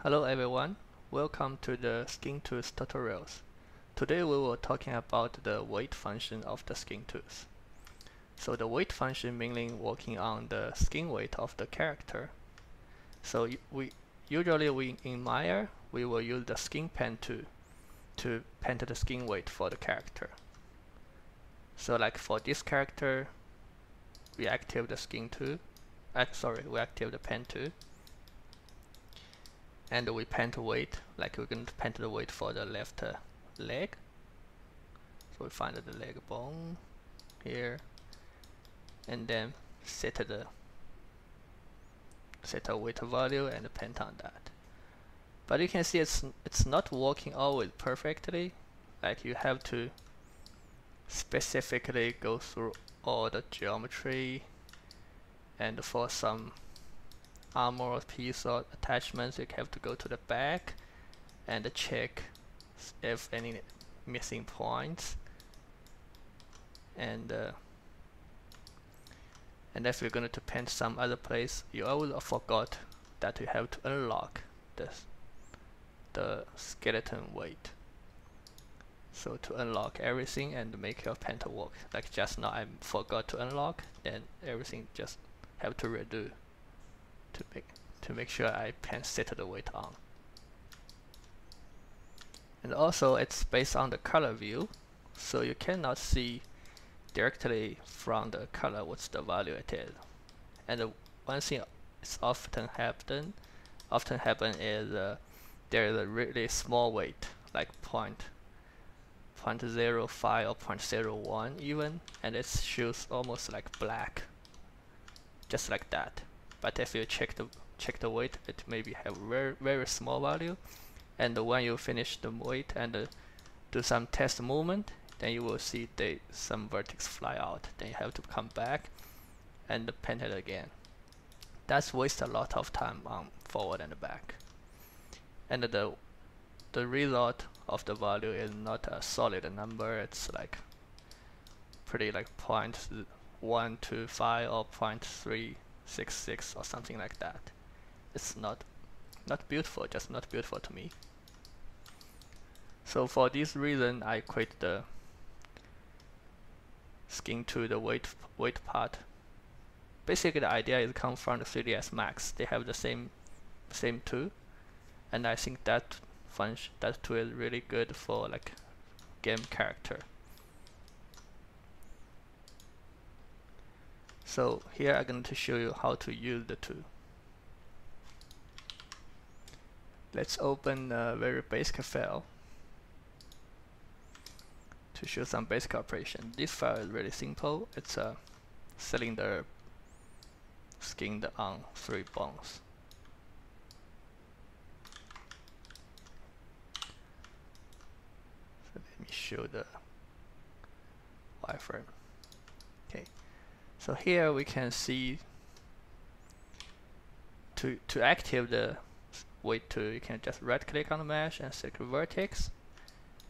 Hello everyone, welcome to the SkinTools tutorials. Today we will talking about the weight function of the SkinTools. So the weight function mainly working on the skin weight of the character. So in Maya we will use the skin pen to paint the skin weight for the character. So like for this character, we activate the skin tool. We activate the pen tool. And we paint weight, like we're going to paint the weight for the left leg. So we find the leg bone here, and then set a weight value and paint on that. But you can see it's not working always perfectly. Like you have to specifically go through all the geometry, and for some armor piece or attachments you have to go to the back and check if any missing points, and if you're going to paint some other place, you always forgot that you have to unlock the skeleton weight. So to unlock everything and make your paint work, like just now I forgot to unlock, then everything just have to redo to make sure I set the weight on. And also it's based on the color view, so you cannot see directly from the color what's the value it is. And one thing is often happen is there is a really small weight, like 0.05 or 0.01 even, and it shows almost like black, just like that. But if you check the weight, it maybe have very small value, and when you finish the weight and do some test movement, then you will see some vertex fly out. Then you have to come back and paint it again. That's waste a lot of time on forward and back, and the result of the value is not a solid number. It's like pretty like 0.125 or 0.366 or something like that. It's not beautiful, just not beautiful to me. So for this reason, I quit the skin to the weight part. Basically, the idea is come from the 3ds Max. They have the same tool, and I think that tool is really good for like game character. So here I'm going to show you how to use the tool. Let's open a very basic file to show some basic operation. This file is really simple. It's a cylinder skinned on 3 bones. So let me show the wireframe. Okay. So here we can see to activate the weight tool, you can just right click on the mesh and select vertex,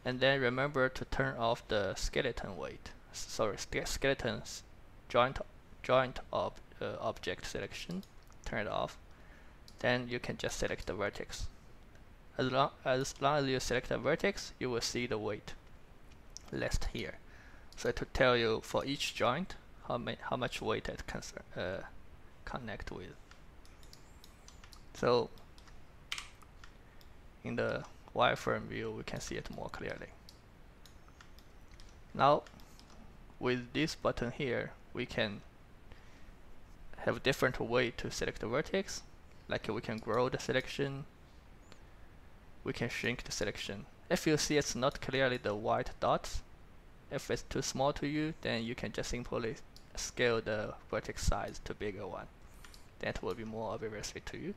and then remember to turn off the skeleton weight. Skeleton's joint object selection. Turn it off. Then you can just select the vertex. As long as you select the vertex, you will see the weight list here. So to tell you for each joint how much weight it can connect with. So in the wireframe view, we can see it more clearly. Now with this button here, we can have different way to select the vertex. Like we can grow the selection, we can shrink the selection. If you see it's not clearly the white dots, if it's too small to you, then you can just simply scale the vertex size to bigger one. That will be more obviously to you.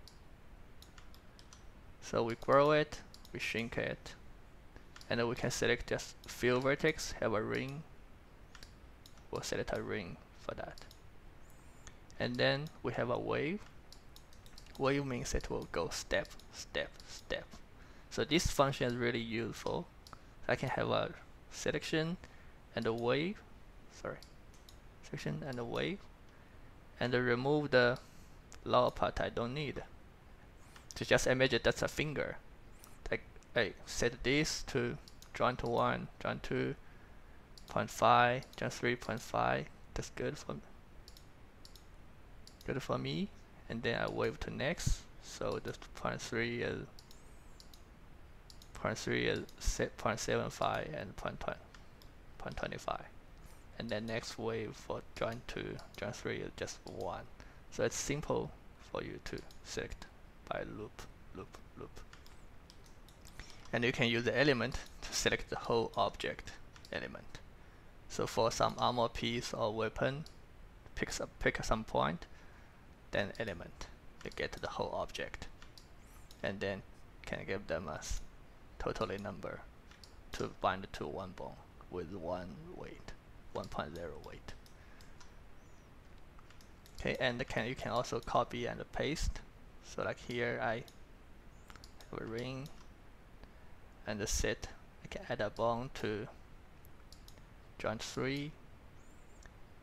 So we grow it, we shrink it, and then we can select just few vertex, have a ring. We'll select a ring for that. And then we have a wave. Wave means it will go step, step, step. So this function is really useful. I can have a selection and a wave, selection and a wave, and remove the lower part I don't need. to just imagine that's a finger. Like I set this to joint 1, joint 2, 0.5, joint 3.5. That's good for me. And then I wave to next. So the 0.3 is 0.75 and 0.25. And then next wave for joint 2, joint 3 is just 1. So it's simple for you to select by loop. And you can use the element to select the whole object element. So for some armor piece or weapon, pick some point, then element, you get the whole object. And then can give them a totally number to bind to one bone with 1 weight, 1.0 weight. Okay, and you can also copy and paste. So like here I have a ring and set, I can add a bone to joint 3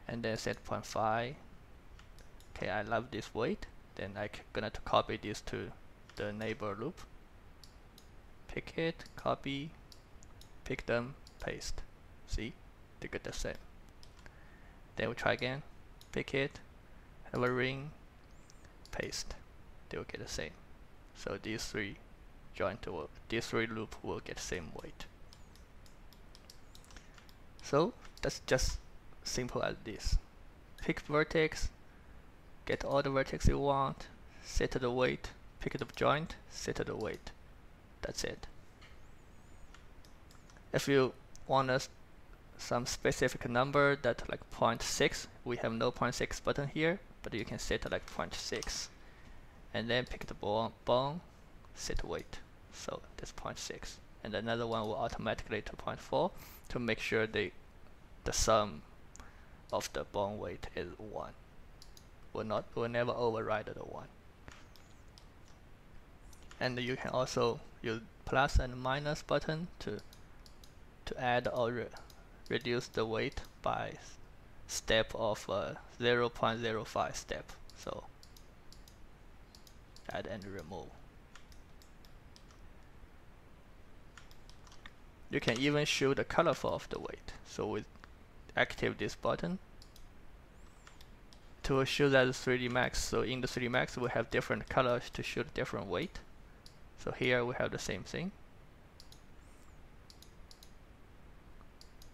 and then set 0.5. Okay, I love this weight, then I'm gonna to copy this to the neighbor loop. Pick it, copy, pick them, paste. See, they get the same. Then we try again, pick it, have a ring, paste. They will get the same. So these 3 these 3 loop will get the same weight. So that's just simple as this. Pick vertex, get all the vertex you want, set the weight, pick the joint, set the weight. That's it. If you want some specific number that like 0.6, we have no 0.6 button here, but you can set like 0.6. And then pick the bone, set weight. So that's 0.6. And another one will automatically to 0.4 to make sure the sum of the bone weight is 1. Will never override the 1. And you can also use plus and minus button to add or reduce the weight by step of 0.05 step. So add and remove. You can even show the color of the weight. So we activate this button to show that 3D Max. So in the 3D Max we have different colors to show different weight. So here we have the same thing.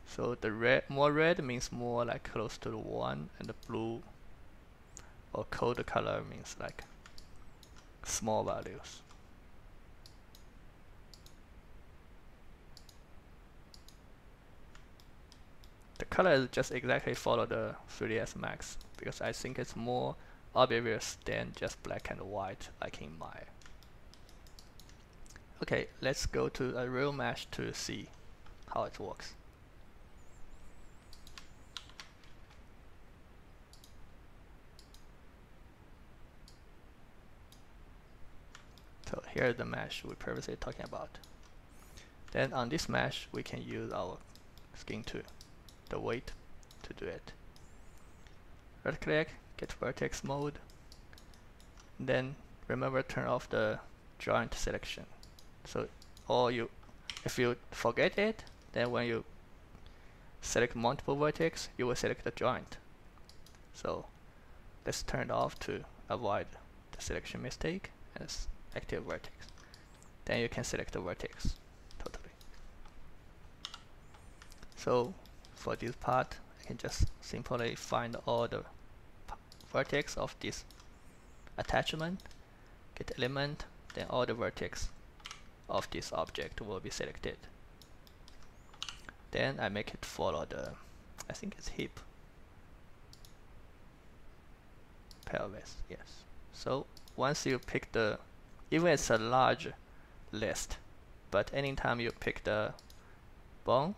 So the more red means more like close to the 1, and the blue or cold color means like small values. The color is just exactly follow the 3ds Max because I think it's more obvious than just black and white like in Maya. Okay, let's go to a real mesh to see how it works. So here's the mesh we previously talking about. Then on this mesh we can use our SkinTools, the weight, to do it. Right click, get vertex mode. Then remember turn off the joint selection. So if you forget it, then when you select multiple vertex, you will select the joint. So let's turn it off to avoid the selection mistake and active vertex. Then you can select the vertex totally. So for this part, I can just simply find all the vertex of this attachment, get element, then all the vertex of this object will be selected. Then I make it follow the, I think it's hip, pelvis, yes. So once you pick the, even it's a large list, but anytime you pick the bone,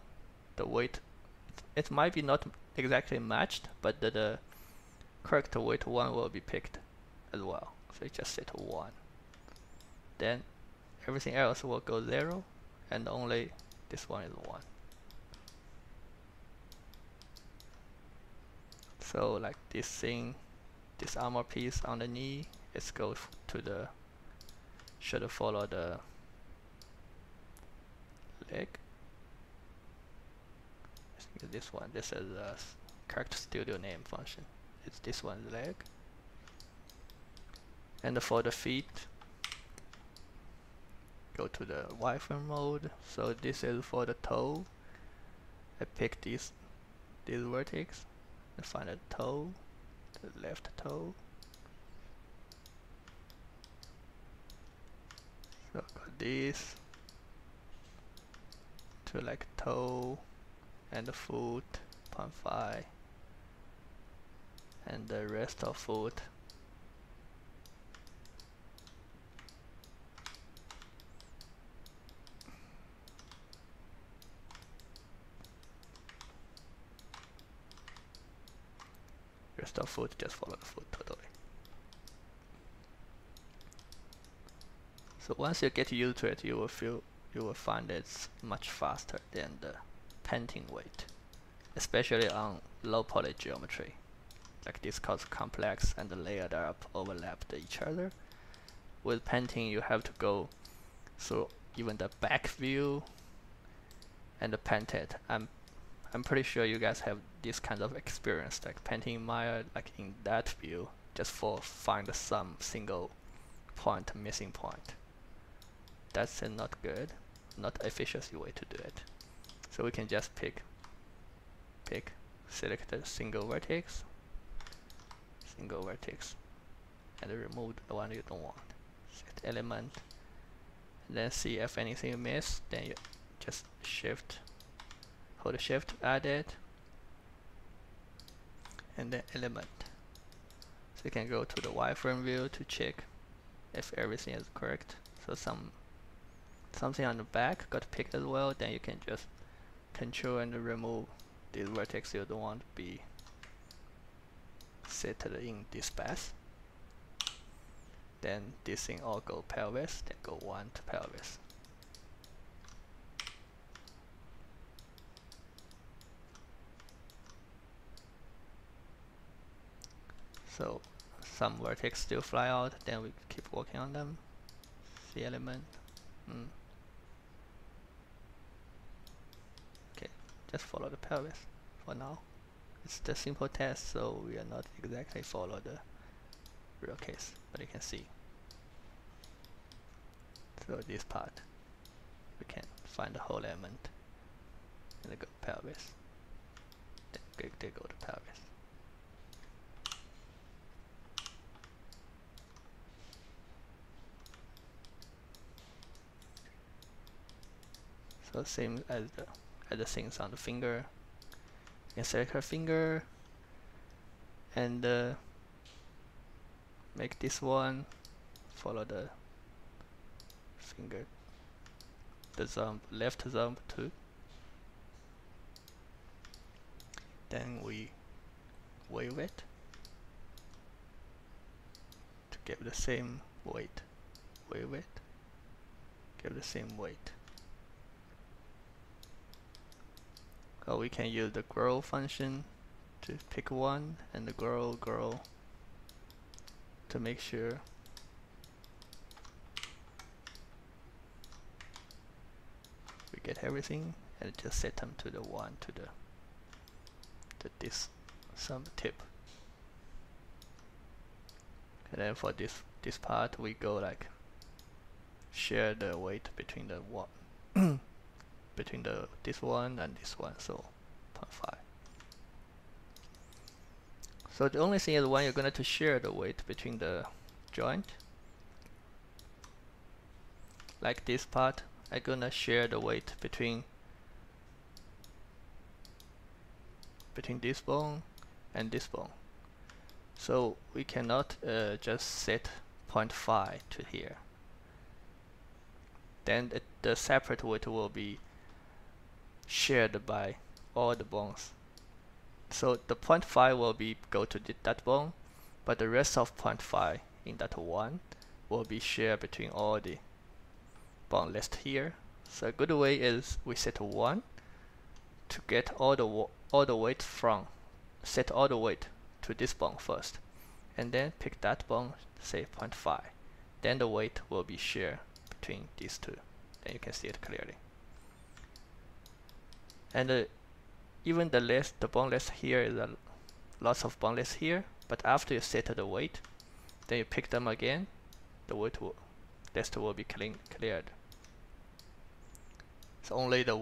the weight, it might be not exactly matched, but the correct weight 1 will be picked as well. So you just set 1. Then everything else will go 0, and only this one is 1. So like this thing, this armor piece on the knee, it goes to the should follow the leg. I think this one. This is a character studio name function. It's this one's leg. And for the feet, go to the wireframe mode. So this is for the toe. I pick these vertex and find a toe, the left toe. So got this to like toe and the foot 0.5 and the rest of foot just follow the foot totally. So once you get used to it, you will find it's much faster than the painting weight, especially on low poly geometry. Like this cause complex and the layered up overlap each other. With painting, you have to go through even the back view and paint it. I'm pretty sure you guys have this kind of experience, like painting Maya like in that view, just for find some single point, missing point. That's not good, not efficiency way to do it. So we can just pick, select a single vertex, and remove the one you don't want. Set element, and then see if anything you miss. Then you just hold shift, add it, and then element. So you can go to the wireframe view to check if everything is correct. So something on the back got picked as well. Then you can just control and remove this vertex you don't want to be set in this path. Then this thing all go pelvis, then go 1 to pelvis. So some vertex still fly out, then we keep working on them. See element. Okay, just follow the pelvis for now. It's the simple test, so we are not exactly follow the real case, but you can see. So this part, we can find the whole element and then go pelvis. Then they go to pelvis. So same as the things on the finger. You can select her finger and make this one follow the finger, the thumb, left thumb too. Then we wave it to give the same weight. Wave it, give the same weight. Or we can use the grow function to pick one and the grow to make sure we get everything, and just set them to the one to this some tip. And then for this part we go like share the weight between the one between this one and this one, so 0.5. So the only thing is when you're going to share the weight between the joint, like this part, I'm gonna share the weight between this bone and this bone. So we cannot just set 0.5 to here. Then the separate weight will be shared by all the bones. So the 0.5 will be go to that bone, but the rest of 0.5 in that one will be shared between all the bone list here. So a good way is we set 1 to get all the weight from, set all the weight to this bone first, and then pick that bone, say 0.5. then the weight will be shared between these two. Then you can see it clearly. And even the bone list here is lots of bone list here, but after you set the weight, then you pick them again, the list will be cleared. So only the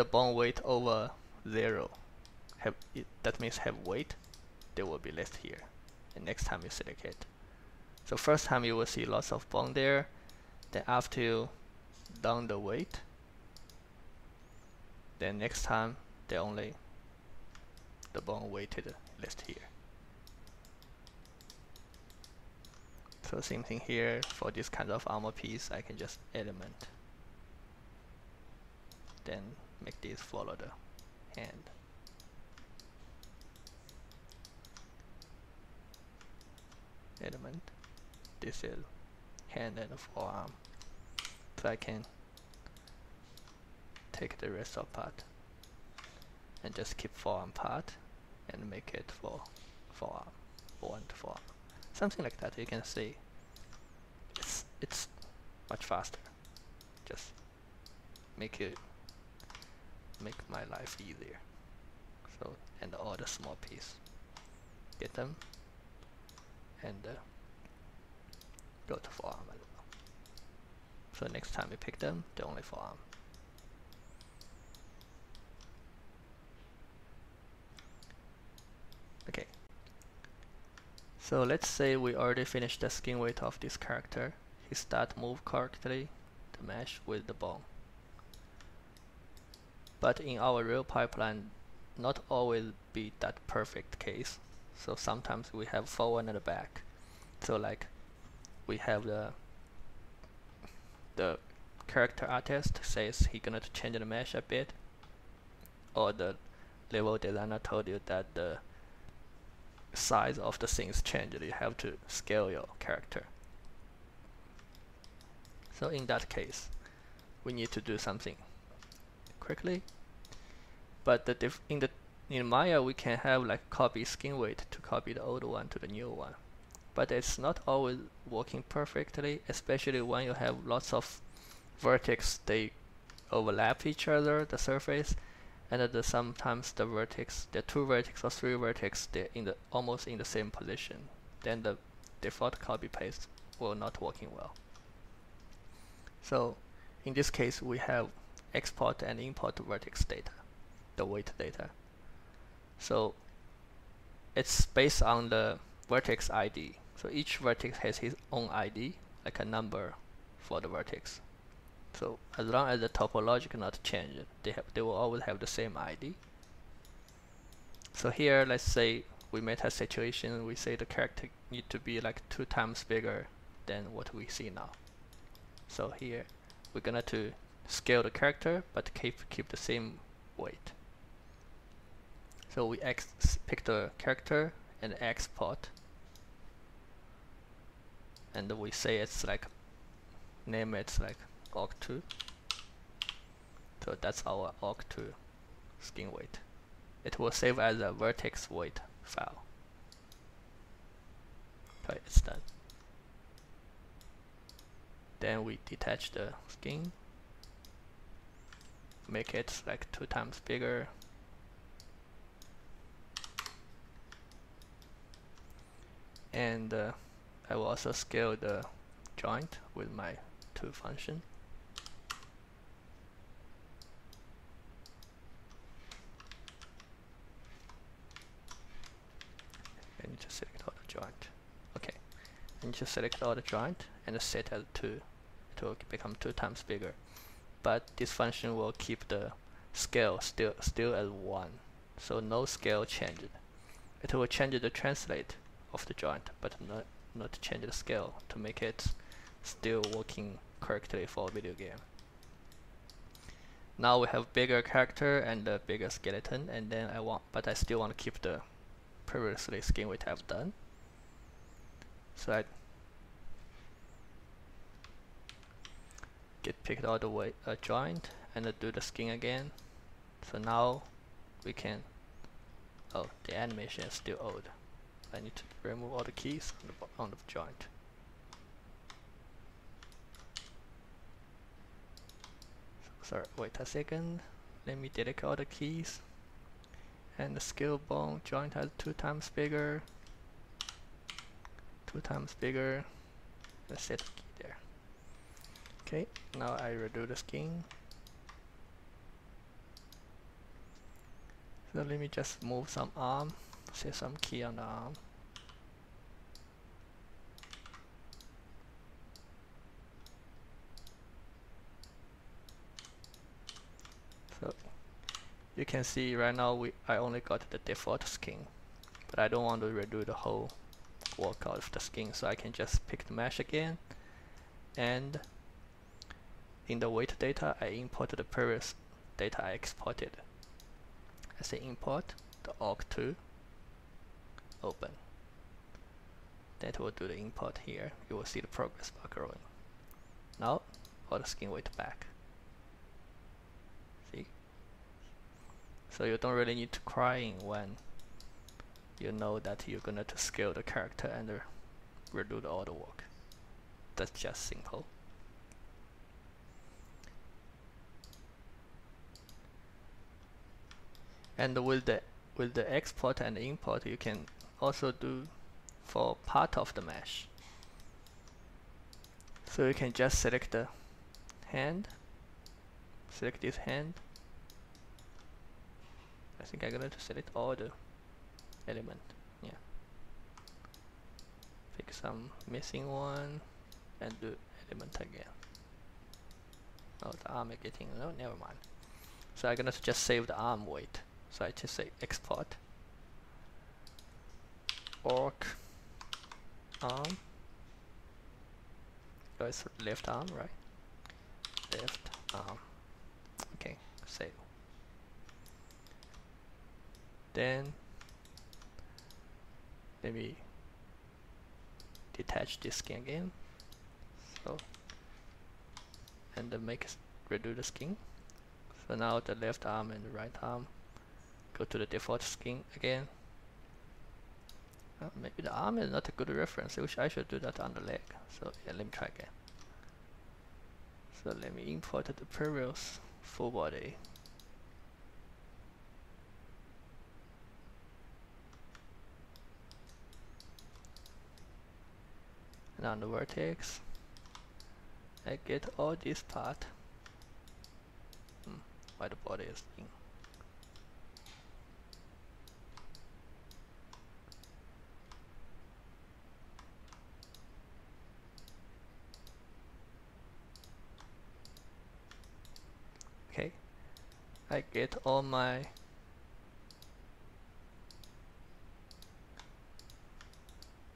bone weight over 0 that means have weight, they will be list here. And next time you select it. So first time you will see lots of bone there, then after you down the weight, then next time they only the bone weighted list here. So same thing here for this kind of armor piece, I can just element, then make these follow the hand. Element, this is hand and forearm. So I can take the rest of part and just keep forearm part and make it for forearm, one to forearm. Something like that. You can see it's much faster. Just make my life easier. So, and all the small piece, get them and go to forearm as well. So next time you pick them, they're only forearm. Okay. So let's say we already finished the skin weight of this character. He start move correctly to match with the bone. But in our real pipeline, not always be that perfect case. So sometimes we have forward and back. So like we have the character artist says he gonna change the mesh a bit, or the level designer told you that the size of the things changed. You have to scale your character. So in that case, we need to do something quickly. But in Maya we can have like copy skin weight to copy the old one to the new one. But it's not always working perfectly, especially when you have lots of vertex, they overlap each other, the surface, and sometimes the vertex, the 2 vertex or 3 vertex, they're almost in the same position. Then the default copy paste will not working well. So in this case, we have export and import vertex data, the weight data. So it's based on the vertex ID. So each vertex has his own ID, like a number for the vertex. So as long as the topological not changed, they will always have the same ID. So here, let's say we met a situation, we say the character need to be like 2 times bigger than what we see now. So here we're gonna to scale the character but keep the same weight. So we pick the character and export, and we say it's like name it's like org2. So that's our org2 skin weight. It will save as a vertex weight file. Okay, it's done. Then we detach the skin, make it like 2 times bigger, and I will also scale the joint with my 2 function. And you just select all the joint. Okay, and just select all the joint and set as 2. It will become 2 times bigger. But this function will keep the scale still as 1. So no scale changed. It will change the translate of the joint, but not change the scale to make it still working correctly for a video game. Now we have bigger character and a bigger skeleton, and then I still want to keep the previously skin weight I've done. So I picked all the way joint and do the skin again. So now we can, oh, the animation is still old. I need to remove all the keys on the joint. Sorry, wait a second. Let me delete all the keys. And the scale bone joint has 2 times bigger. 2 times bigger. Let's set the key there. Okay, now I redo the skin. So let me just move some arm, set some key on the arm. So you can see right now I only got the default skin, but I don't want to redo the whole workout of the skin, so I can just pick the mesh again, and in the weight data I import the previous data I exported. I say import the org2 open. That will do the import here. You will see the progress bar growing. Now all the skin weight back. See? So you don't really need to cry when you know that you're gonna to scale the character and redo all the work. That's just simple. And with the export and import, you can also do for part of the mesh. So you can just select the hand, select this hand. I think I'm gonna select all the element. Yeah. Pick some missing one and do element again. Oh, the arm is getting, no, never mind. So I'm gonna just save the arm weight. So I just say export org arm. Oh, it's left arm, right? Left arm. Okay, save. Then let me detach this skin again. So and then redo the skin. So now the left arm and the right arm go to the default skin again. Maybe the arm is not a good reference. I wish I should do that on the leg. So yeah, let me try again. So let me import the previous full body. And on the vertex, I get all this part. Why the body is in. Okay, I get all my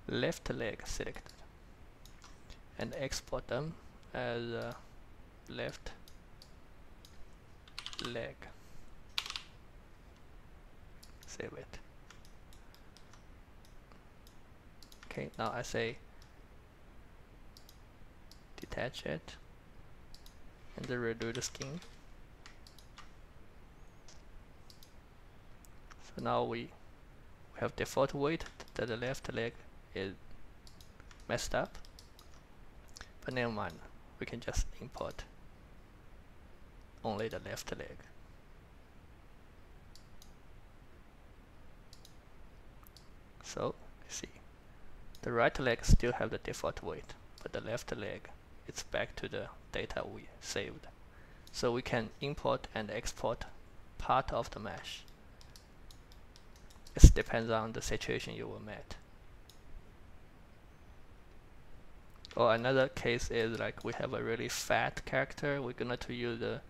left leg selected and export them as left leg. Save it. Okay, now I say detach it and then redo the skin. So now we have default weight that the left leg is messed up, but never mind, we can just import only the left leg. So see, the right leg still have the default weight, but the left leg it's back to the data we saved. So we can import and export part of the mesh. It depends on the situation you will met. Or another case is like we have a really fat character. We're gonna to use the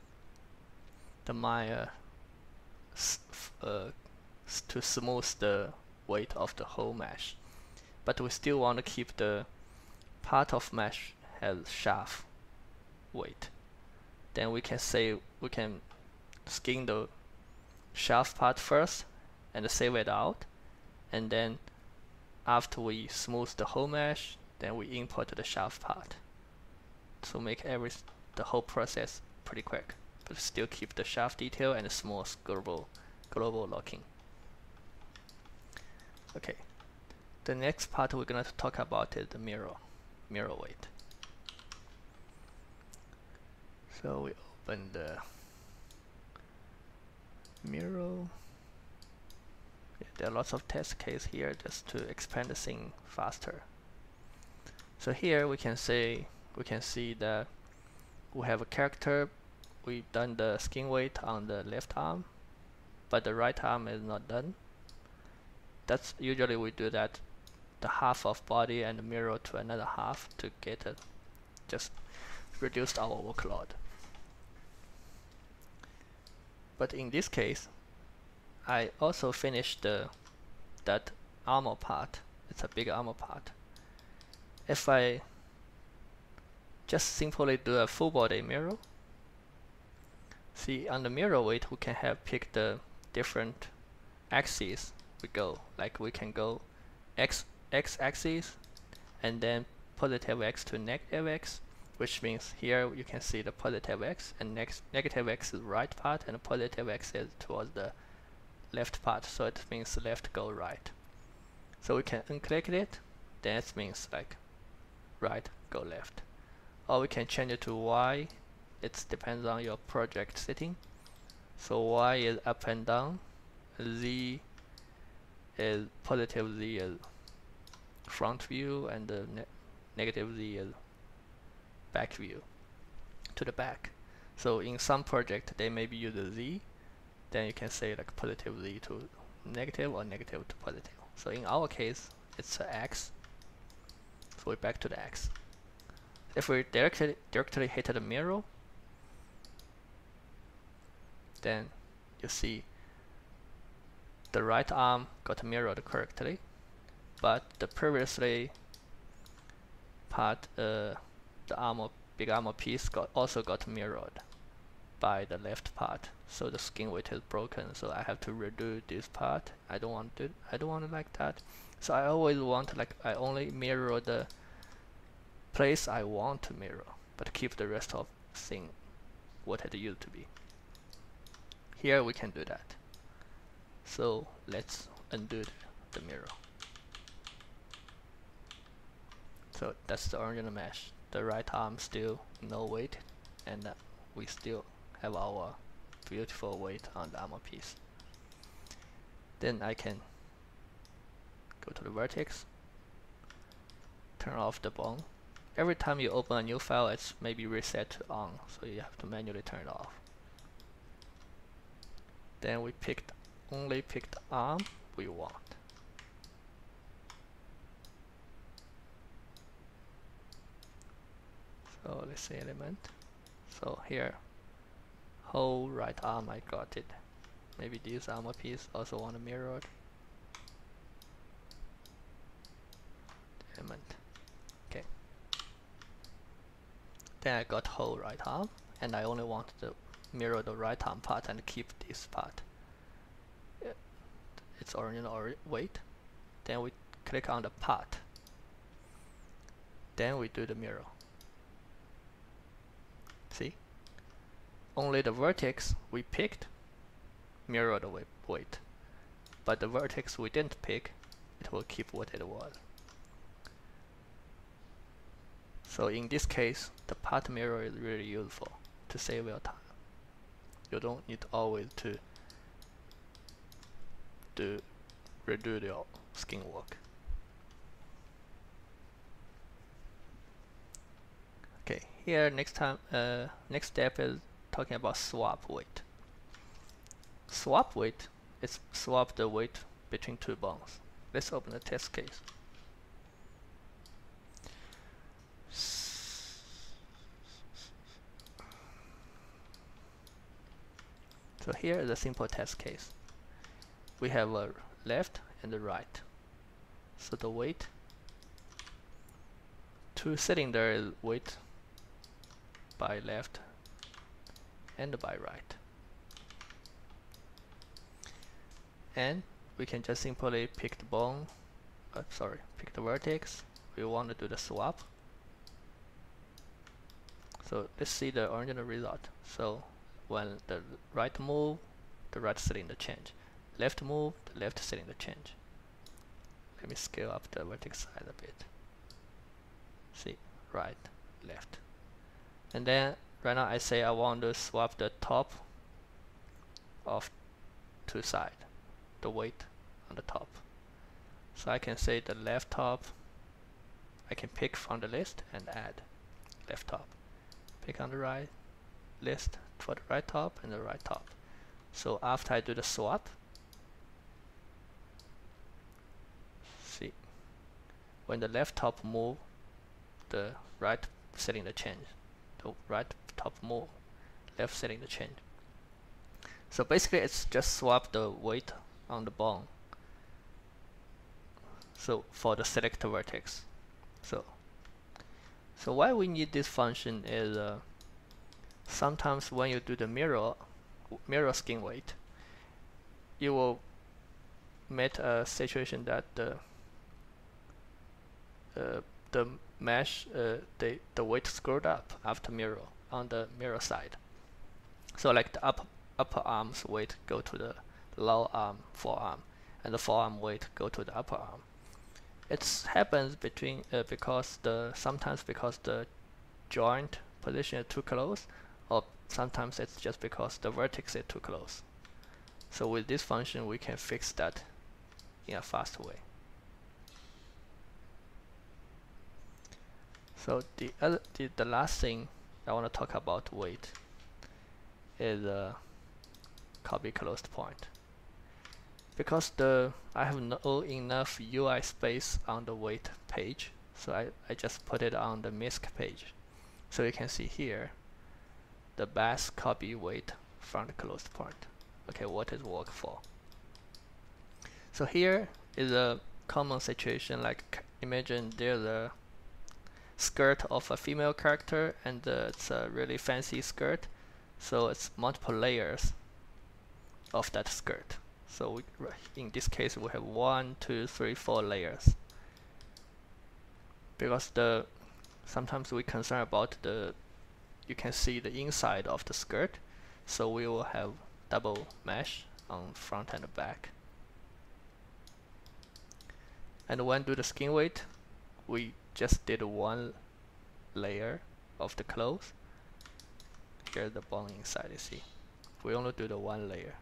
Maya to smooth the weight of the whole mesh, but we still want to keep the part of mesh has shaft weight. Then we can skin the shaft part first and save it out, and then after we smooth the whole mesh, then we import the shaft part. So make the whole process pretty quick, but still keep the shaft detail and smooth global locking. Okay, the next part we're going to talk about is the mirror weight. So we open the mirror. Yeah, there are lots of test cases here just to expand the thing faster. So here we can see that we have a character. We've done the skin weight on the left arm, but the right arm is not done. That's usually we do that the half of body and mirror to another half to get it just reduced our workload. But in this case, I also finished that armor part. It's a big armor part. If I just simply do a full body mirror, see on the mirror weight we can have pick the different axes we go. Like we can go x axis and then positive x to negative x, which means here you can see the positive x and negative x is right part and positive x is towards the left part, so it means left go right. So we can unclick it, then it means like right go left. Or we can change it to Y. It depends on your project setting. So Y is up and down, Z is positive Z is front view, and the negative Z is back view to the back. So in some project they maybe use a Z, then you can say like positive Z to negative or negative to positive. So in our case it's a X, so we're back to the X. If we directly hit the mirror, then you see the right arm got mirrored correctly, but the previously part, the big armor piece also got mirrored by the left part. So the skin weight is broken. So I have to redo this part. I don't want it like that. So I always want I only mirror the place I want to mirror, but keep the rest of thing what it used to be. Here we can do that. So let's undo the mirror. So that's the original mesh. The right arm still no weight, and we still have our beautiful weight on the armor piece. Then I can go to the vertex, turn off the bone. Every time you open a new file, it's maybe reset to on, so you have to manually turn it off. Then we only pick the arm we want. So let's say element. So here, whole right arm I got it. Maybe this armor piece also want to mirror it. Element. Okay. Then I got whole right arm, and I only want to mirror the right arm part and keep this part. Its original weight. Then we click on the part. Then we do the mirror. See? Only the vertex we picked mirror the weight, but the vertex we didn't pick, it will keep what it was. So in this case, the part mirror is really useful to save your time. You don't need always to redo your skin work. Okay, here next step is talking about swap weight. Swap weight is swap the weight between two bones. Let's open the test case. So here is a simple test case. We have a left and a right. So the weight, two cylinders weight by left and by right. And we can just simply pick the bone, pick the vertex. We want to do the swap. So let's see the original result. So when the right move, the right cylinder change. Left move, the left cylinder change. Let me scale up the vertex size a bit. See, right, left. And then right now I say I want to swap the top of two side, the weight on the top. So I can say the left top, I can pick from the list and add left top. Pick on the right list for the right top and the right top. So after I do the swap, see, when the left top move, the right setting the change. The right top move, left setting the change. So basically it's just swap the weight on the bone. So for the select vertex. So why we need this function is sometimes when you do the mirror skin weight, you will meet a situation that the mesh the weight screwed up after mirror on the mirror side. So like the upper arm's weight go to the lower arm forearm, and the forearm weight go to the upper arm. It happens between sometimes because the joint position is too close, or sometimes it's just because the vertex is too close. So with this function we can fix that in a fast way. So the last thing I want to talk about weight is copy closed point. Because I have no enough UI space on the weight page, so I just put it on the MISC page. So you can see here the best copy weight from the closed point. Okay, what is work for? So here is a common situation, like imagine there's a skirt of a female character and it's a really fancy skirt, so it's multiple layers of that skirt. So in this case we have 1, 2, 3, 4 layers, because sometimes we concern about you can see the inside of the skirt, so we will have double mesh on front and back. And when do the skin weight, we just did one layer of the clothes. Here's the bone inside, you see. We only do the one layer.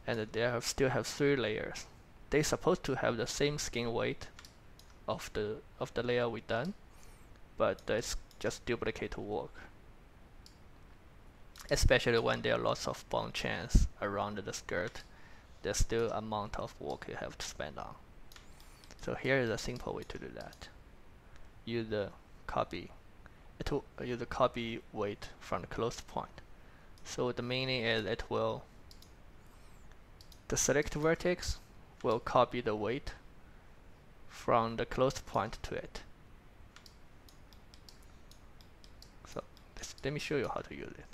And they still have 3 layers. They're supposed to have the same skin weight of the layer we done, but it's just duplicate work. Especially when there are lots of bone chains around the skirt, there's still amount of work you have to spend on. So here is a simple way to do that. Use the copy. It will use the copy weight from the closed point. So the meaning is the select vertex will copy the weight from the closed point to it. So let me show you how to use it.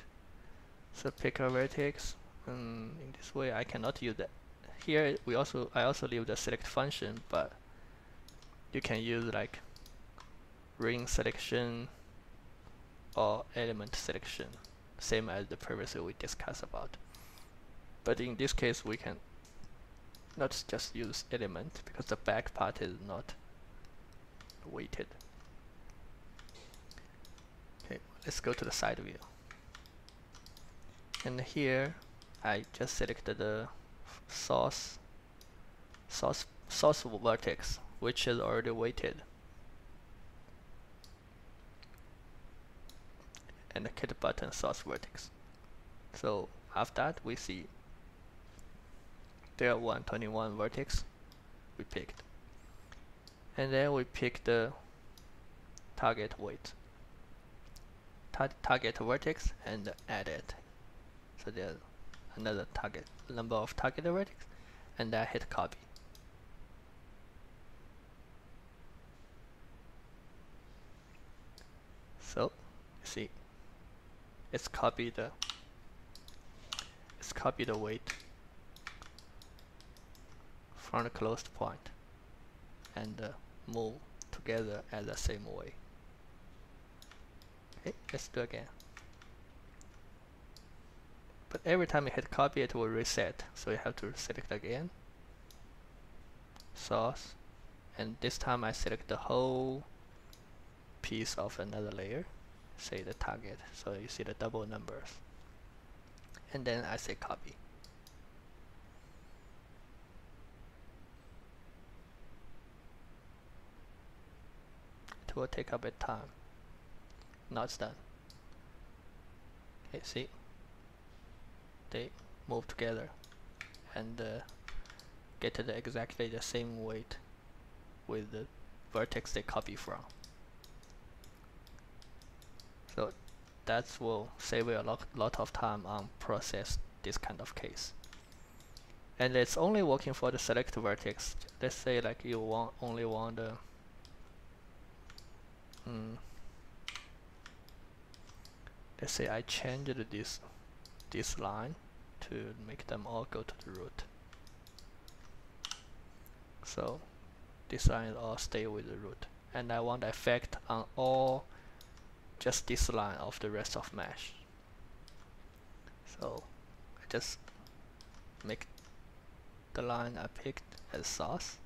So pick a vertex. In this way I cannot use that. Here I also leave the select function, but you can use like ring selection or element selection, same as the previously we discussed about. But in this case we can not just use element because the back part is not weighted. Okay, let's go to the side view. And here I just selected the source vertex, which is already weighted, and the kit button source vertex. So after that we see there are 121 vertex we picked, and then we pick the target weight, target vertex, and add it. So there's another number of target vertex, and I hit copy. So you see it's copy the weight from the closed point and move together as the same way. Okay, let's do again. But every time you hit copy it will reset, so you have to select again, source, and this time I select the whole piece of another layer say the target, so you see the double numbers. And then I say copy. It will take a bit time. Now it's done. Okay, see? They move together and get to exactly the same weight with the vertex they copy from. So that will save you a lot of time on process this kind of case. And it's only working for the select vertex. Let's say like you only want the let's say I changed this line to make them all go to the root. So this line all stay with the root, and I want effect on all just this line of the rest of mesh. So I just make the line I picked as source,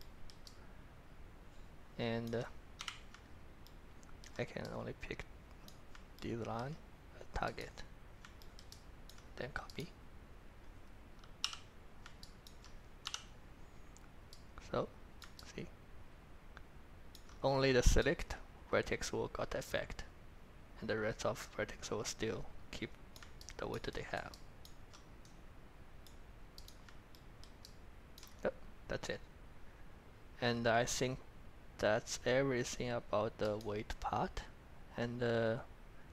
and I can only pick this line as target, then copy. So see, only the select vertex will got effect, and the rest of vertex will still keep the weight they have. Yep, that's it. And I think that's everything about the weight part. And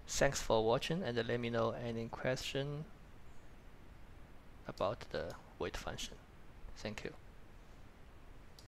thanks for watching, and let me know any question about the weight function. Thank you.